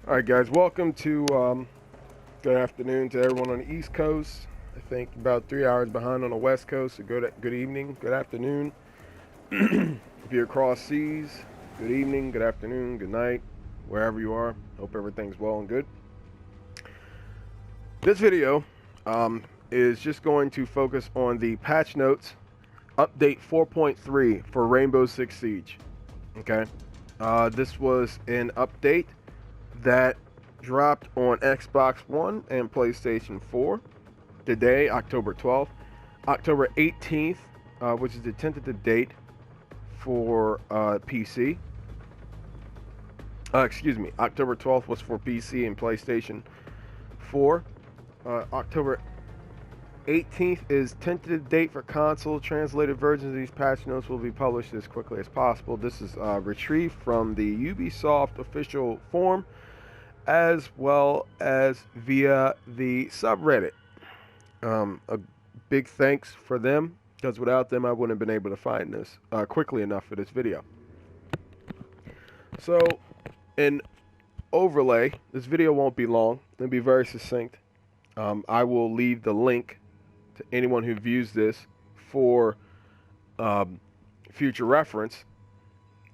All right, guys, welcome to good afternoon to everyone on the East Coast. I think about 3 hours behind on the West Coast, so good evening, good afternoon. If you're across seas, good evening, good afternoon, good night, wherever you are. Hope everything's well and good. This video is just going to focus on the patch notes update 4.3 for Rainbow Six Siege. Okay, this was an update that dropped on Xbox One and PlayStation 4 today, October 12th. October 18th, which is the tentative date for PC. Excuse me, October 12th was for PC and PlayStation 4. October 18th is tentative date for console. Translated versions of these patch notes will be published as quickly as possible. This is retrieved from the Ubisoft official forum, as well as via the subreddit. A big thanks for them, because without them I wouldn't have been able to find this quickly enough for this video. So, in overlay, this video won't be long. It'll be very succinct. I will leave the link to anyone who views this for future reference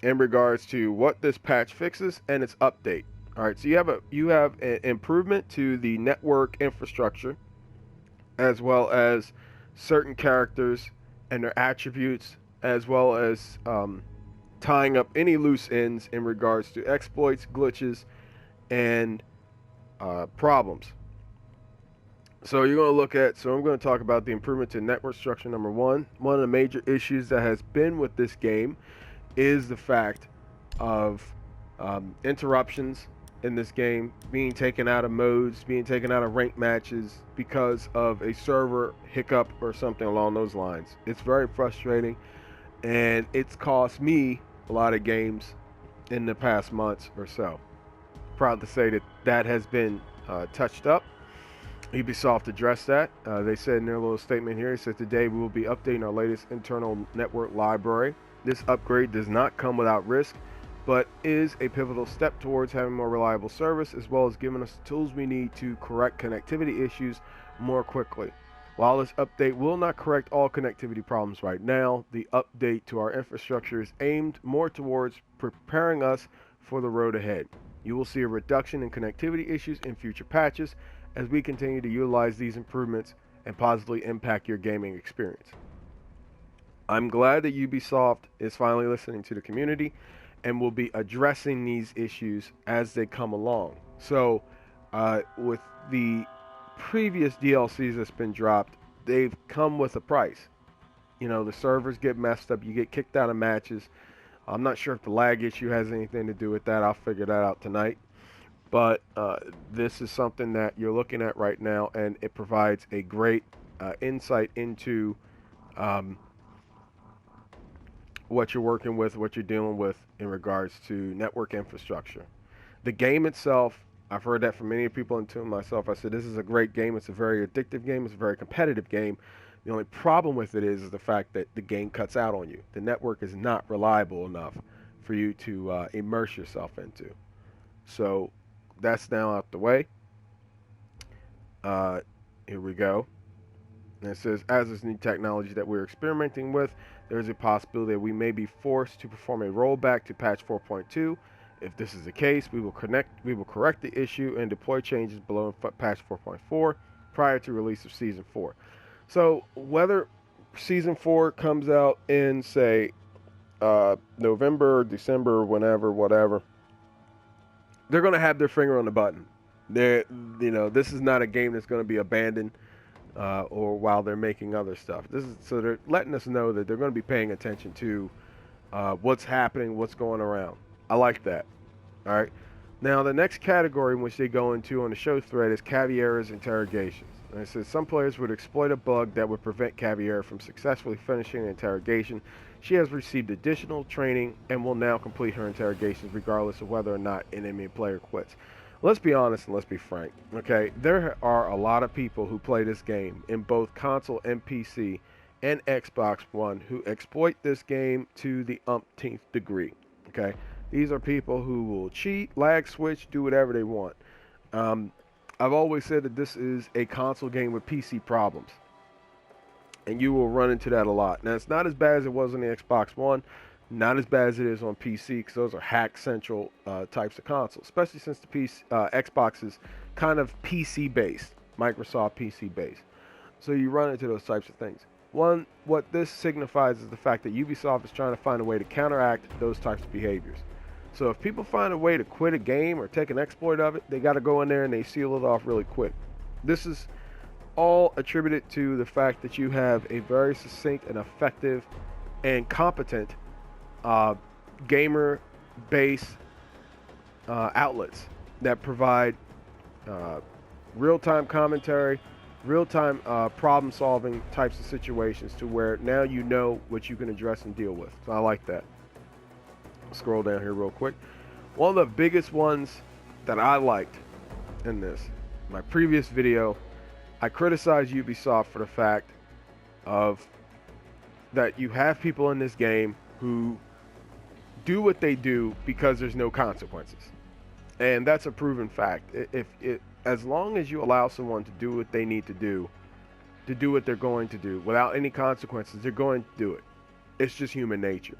in regards to what this patch fixes and its update. All right, so you have an improvement to the network infrastructure, as well as certain characters and their attributes, as well as tying up any loose ends in regards to exploits, glitches, and problems. So I'm going to talk about the improvement to network structure number one. One of the major issues that has been with this game is the fact of interruptions in this game, being taken out of modes, being taken out of ranked matches because of a server hiccup or something along those lines. It's very frustrating, and it's cost me a lot of games in the past months or so. Proud to say that has been touched up. Ubisoft addressed that. They said in their little statement here, it says today we will be updating our latest internal network library. This upgrade does not come without risk, but is a pivotal step towards having more reliable service, as well as giving us the tools we need to correct connectivity issues more quickly. While this update will not correct all connectivity problems right now, the update to our infrastructure is aimed more towards preparing us for the road ahead. You will see a reduction in connectivity issues in future patches as we continue to utilize these improvements and positively impact your gaming experience. I'm glad that Ubisoft is finally listening to the community and will be addressing these issues as they come along. So, with the previous DLCs that's been dropped, they've come with a price. You know, the servers get messed up, you get kicked out of matches. I'm not sure if the lag issue has anything to do with that. I'll figure that out tonight. But this is something that you're looking at right now, and it provides a great insight into what you're working with, what you're dealing with in regards to network infrastructure. The game itself, I've heard that from many people, including myself. I said this is a great game. It's a very addictive game. It's a very competitive game. The only problem with it is the fact that the game cuts out on you. The network is not reliable enough for you to immerse yourself into. So that's now out the way. Here we go. And it says, as this new technology that we're experimenting with, there is a possibility that we may be forced to perform a rollback to patch 4.2. If this is the case, we will correct the issue and deploy changes below patch 4.4 prior to release of Season 4. So whether Season 4 comes out in, say, November, December, whenever, whatever, they're going to have their finger on the button. This is not a game that's going to be abandoned or while they're making other stuff. So they're letting us know that they're going to be paying attention to what's happening, what's going around. I like that. All right. Now, the next category in which they go into on the show thread is Caviera's interrogations. And it says some players would exploit a bug that would prevent Caviera from successfully finishing an interrogation. She has received additional training and will now complete her interrogations regardless of whether or not an enemy player quits. Let's be honest and let's be frank, okay? There are a lot of people who play this game in both console and PC and Xbox One who exploit this game to the umpteenth degree, okay? These are people who will cheat, lag switch, do whatever they want. Um, I've always said that this is a console game with PC problems, and you will run into that a lot. Now, it's not as bad as it was on the Xbox One, not as bad as it is on PC, because those are hack central types of consoles, especially since the Xbox is kind of PC based, Microsoft PC based. So you run into those types of things. One, what this signifies is the fact that Ubisoft is trying to find a way to counteract those types of behaviors. So if people find a way to quit a game or take an exploit of it, they got to go in there and they seal it off really quick. This is all attributed to the fact that you have a very succinct and effective and competent gamer base outlets that provide real-time commentary, real-time problem-solving types of situations, to where now you know what you can address and deal with. So I like that. Scroll down here real quick. One of the biggest ones that I liked in this, my previous video, I criticized Ubisoft for the fact of that you have people in this game who do what they do because there's no consequences. And that's a proven fact. As long as you allow someone to do what they need to do what they're going to do without any consequences, they're going to do it. It's just human nature.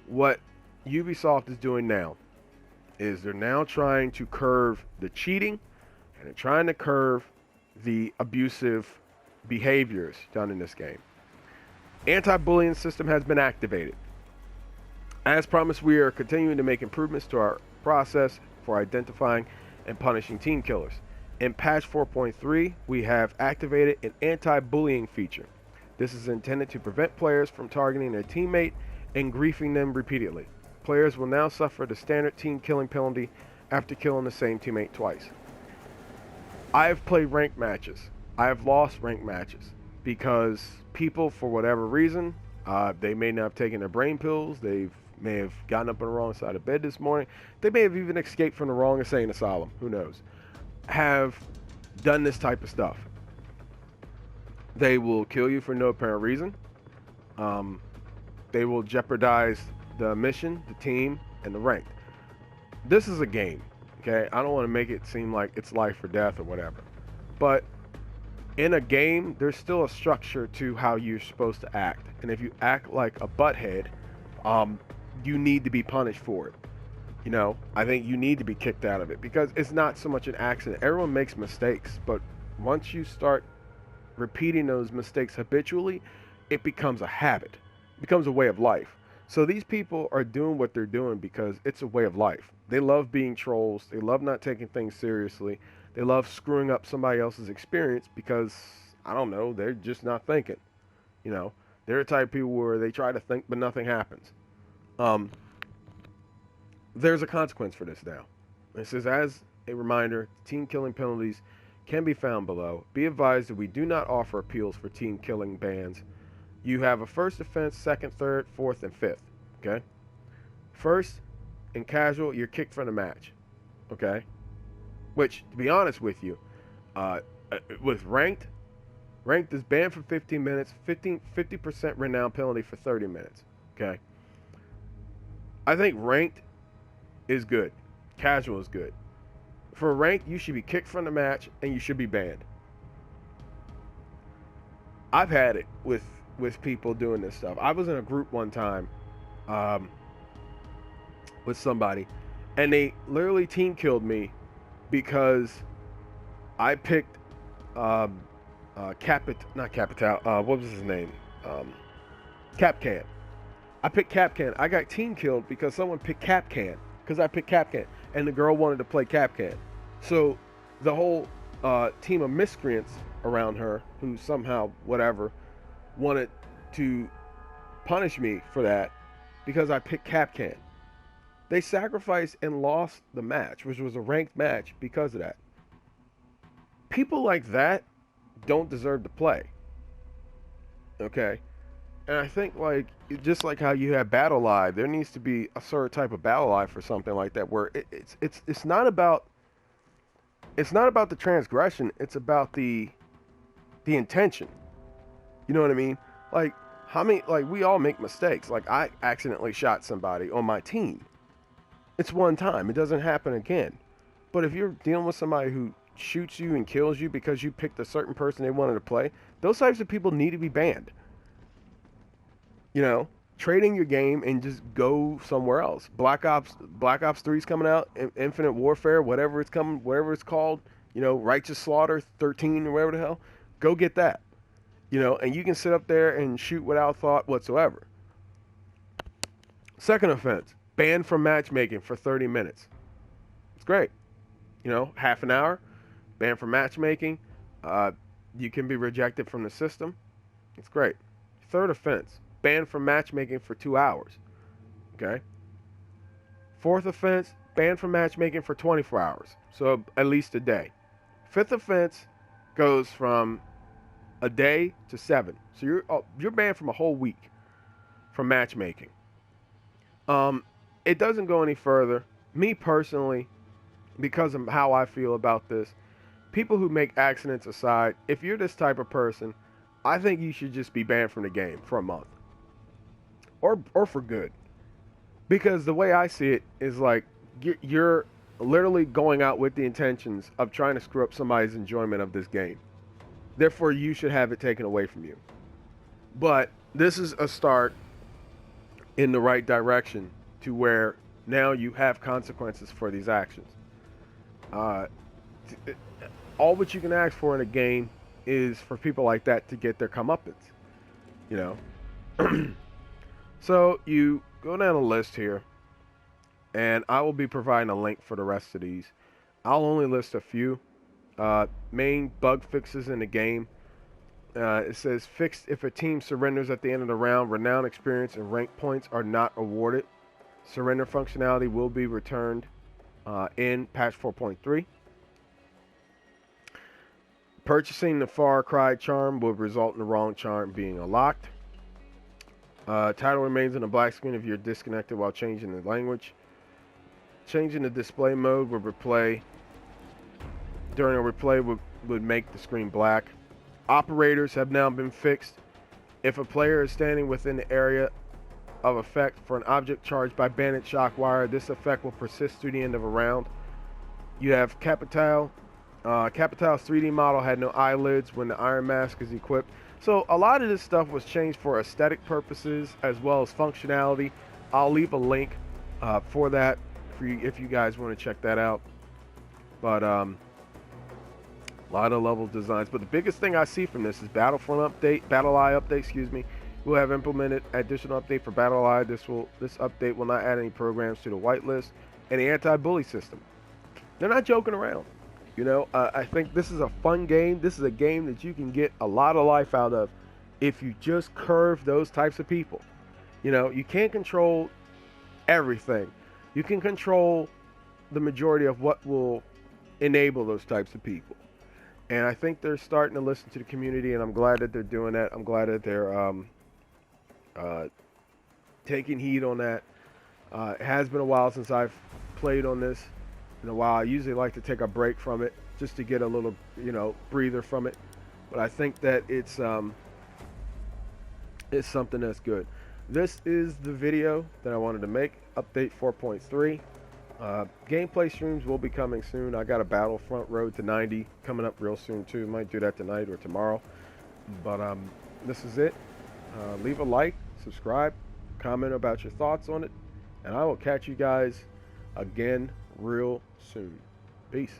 What Ubisoft is doing now is they're now trying to curb the cheating, and they're trying to curb the abusive behaviors done in this game. Anti-bullying system has been activated. As promised, we are continuing to make improvements to our process for identifying and punishing team killers. In patch 4.3, we have activated an anti-bullying feature. This is intended to prevent players from targeting their teammate and griefing them repeatedly. Players will now suffer the standard team killing penalty after killing the same teammate twice. I have played ranked matches. I have lost ranked matches because people, for whatever reason, they may not have taken their brain pills. They may have gotten up on the wrong side of bed this morning. They may have even escaped from the wrong insane asylum. Who knows? Have done this type of stuff. They will kill you for no apparent reason. They will jeopardize the mission, the team, and the rank. This is a game, okay? I don't want to make it seem like it's life or death or whatever. But in a game, there's still a structure to how you're supposed to act. And if you act like a butthead, you need to be punished for it. You know, I think you need to be kicked out of it, because it's not so much an accident. Everyone makes mistakes, but once you start repeating those mistakes habitually, it becomes a habit. It becomes a way of life. So these people are doing what they're doing because it's a way of life. They love being trolls. They love not taking things seriously. They love screwing up somebody else's experience because, I don't know, they're just not thinking. You know, they're the type of people where they try to think, but nothing happens. There's a consequence for this now. It says, as a reminder, team killing penalties can be found below. Be advised that we do not offer appeals for team killing bans. You have a first offense, second, third, fourth, and fifth. Okay? First, in casual, you're kicked from the match. Okay? Which, to be honest with you, with ranked is banned for 15 minutes, 50% renown penalty for 30 minutes. Okay? I think ranked is good. Casual is good. For ranked, you should be kicked from the match and you should be banned. I've had it with people doing this stuff. I was in a group one time with somebody, and they literally team killed me because I picked not Capital, what was his name? Capcan. I picked Capcan. I got team killed because someone picked Capcan, because I picked Capcan, and the girl wanted to play Capcan. So the whole team of miscreants around her, who somehow, whatever, wanted to punish me for that because I picked Capcan. They sacrificed and lost the match, which was a ranked match, because of that. People like that don't deserve to play. Okay? And I think, like, just like how you have Battle Live, there needs to be a certain type of Battle Live for something like that, where it's not about the transgression, it's about the intention. You know what I mean? Like, how many, like, we all make mistakes. Like, I accidentally shot somebody on my team. It's one time. It doesn't happen again. But if you're dealing with somebody who shoots you and kills you because you picked a certain person they wanted to play, those types of people need to be banned. You know, trading your game and just go somewhere else. Black Ops 3 is coming out, Infinite Warfare, whatever it's coming, whatever it's called, you know, Righteous Slaughter 13 or whatever the hell. Go get that. You know, and you can sit up there and shoot without thought whatsoever. Second offense, banned from matchmaking for 30 minutes. It's great. You know, half an hour, banned from matchmaking. You can be rejected from the system. It's great. Third offense, banned from matchmaking for 2 hours. Okay. Fourth offense, banned from matchmaking for 24 hours. So at least a day. Fifth offense goes from a day to 7. So you're banned from a whole week from matchmaking. It doesn't go any further. Me personally, because of how I feel about this, people who make accidents aside, if you're this type of person, I think you should just be banned from the game for a month. Or for good. Because the way I see it is like you're literally going out with the intentions of trying to screw up somebody's enjoyment of this game. Therefore, you should have it taken away from you. But this is a start in the right direction to where now you have consequences for these actions. All what you can ask for in a game is for people like that to get their comeuppance, you know. So you go down the list here, and I will be providing a link for the rest of these. I'll only list a few main bug fixes in the game. It says fixed if a team surrenders at the end of the round, renown, experience, and rank points are not awarded. Surrender functionality will be returned in patch 4.3. Purchasing the Far Cry charm will result in the wrong charm being unlocked. Title remains in the black screen if you're disconnected while changing the language. Changing the display mode would replay during a replay would make the screen black. Operators have now been fixed. If a player is standing within the area of effect for an object charged by bandit shock wire, this effect will persist through the end of a round. You have Capital. Capital's 3D model had no eyelids when the Iron Mask is equipped. So a lot of this stuff was changed for aesthetic purposes as well as functionality. I'll leave a link for that for you if you guys want to check that out. But a lot of level designs. But the biggest thing I see from this is Battlefront update, BattleEye update, excuse me. We'll have implemented additional update for BattleEye. This update will not add any programs to the whitelist and the anti-bully system. They're not joking around. You know, I think this is a fun game. This is a game that you can get a lot of life out of if you just curve those types of people. You know, you can't control everything. You can control the majority of what will enable those types of people. And I think they're starting to listen to the community, and I'm glad that they're doing that. I'm glad that they're taking heed on that. It has been a while since I've played on this. In a while, I usually like to take a break from it just to get a little, you know, breather from it. But I think that it's something that's good. This is the video that I wanted to make. Update 4.3. Gameplay streams will be coming soon. I got a Battlefront Road to 90 coming up real soon too. Might do that tonight or tomorrow. But this is it. Leave a like, subscribe, comment about your thoughts on it, and I will catch you guys again real soon. Peace.